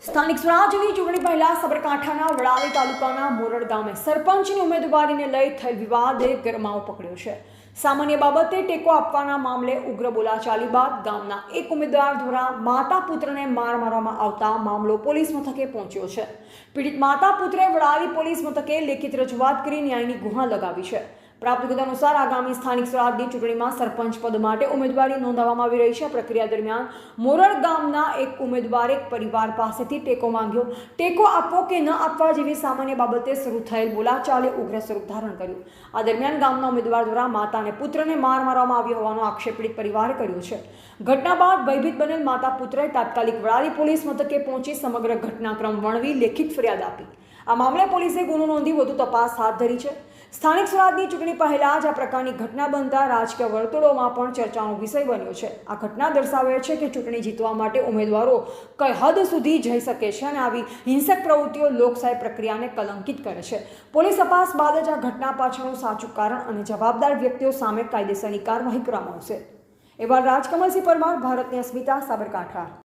સ્થાનિક સ્વરાજની ચૂંટણી પહેલા સાબરકાંઠાના વડાલી તાલુકાના મોરડ ગામે સરપંચની ઉમેદવારીને લઈ થયેલ વિવાદે ગરમાવો પકડ્યો છે। સામાન્ય બાબતે ટેકો આપવાના મામલે ઉગ્ર બોલાચાલી બાદ ગામના એક ઉમેદવાર દ્વારા માતા પુત્રને માર મારવામાં આવતા મામલો પોલીસ મથકે પહોંચ્યો છે। પીડિત માતા પુત્રે વડાલી પોલીસ મથકે લેખિત રજૂઆત કરી ન્યાયની ગુહાર લગાવી છે। પ્રાપ્ત વિગત અનુસાર આગામી સ્થાનિક સ્વરાજની ચૂંટણીમાં સરપંચ પદ માટે ઉમેદવારી નોંધાવવામાં આવી રહી છે। પ્રક્રિયા દરમિયાન મોરડ ગામના એક ઉમેદવારે પરિવાર પાસેથી ટેકો માંગ્યો। ટેકો આપવો કે ન આપવા જેવી સામાન્ય બાબતે શરૂ થયેલ બોલાચાલે ઉગ્ર સ્વરૂપ ધારણ કર્યું। આ દરમિયાન ગામના ઉમેદવાર દ્વારા માતા અને પુત્રને માર મારવામાં આવ્યો હોવાનો આક્ષેપ પીડિત પરિવારે કર્યો છે। ઘટના બાદ ભયભીત બનેલ માતા પુત્રએ તાત્કાલિક વડાલી પોલીસ મથકે પહોંચી સમગ્ર ઘટનાક્રમ વર્ણવી લેખિત ફરિયાદ આપી। આ મામલે પોલીસે ગુનો નોંધી વધુ તપાસ હાથ ધરી છે। સ્થાનિક સ્વરાજની ચૂંટણી પહેલા જ આ પ્રકારની ઘટના બનતા રાજકીય વર્તુળોમાં પણ ચર્ચાનો વિષય બન્યો છે। આ ઘટના દર્શાવે છે કે ચૂંટણી જીતવા માટે ઉમેદવારો કઈ હદ સુધી જઈ શકે છે અને આવી હિંસક પ્રવૃત્તિઓ લોકશાહી પ્રક્રિયાને કલંકિત કરે છે। પોલીસ તપાસ બાદ જ આ ઘટના પાછળનું સાચું કારણ અને જવાબદાર વ્યક્તિઓ સામે કાયદેસરની કાર્યવાહી કરવામાં આવશે। એવા રાજકમલસિંહ પરમાર, ભારતની અસ્મિતા, સાબરકાંઠા।